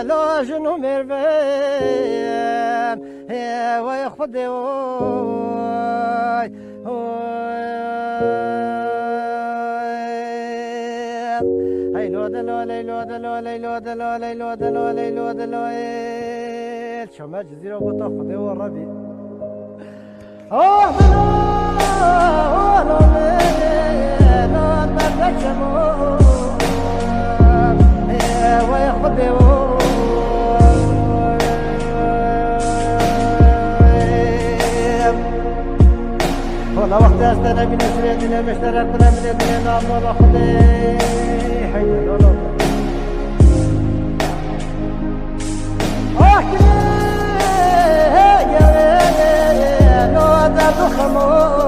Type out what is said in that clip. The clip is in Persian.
لا جنو مربين ويا خدي هاي لو دلو ليلو دلو ليلو دلو ليلو دلو ليلو دلو شو ما جزيرة وطاقة والربي دلو ولو ليلو ما تجمو ويخدي والله وقت استنى من سريتنا مشتركنا من الدنيا الله خدي حي لولو يا لو ذا خمو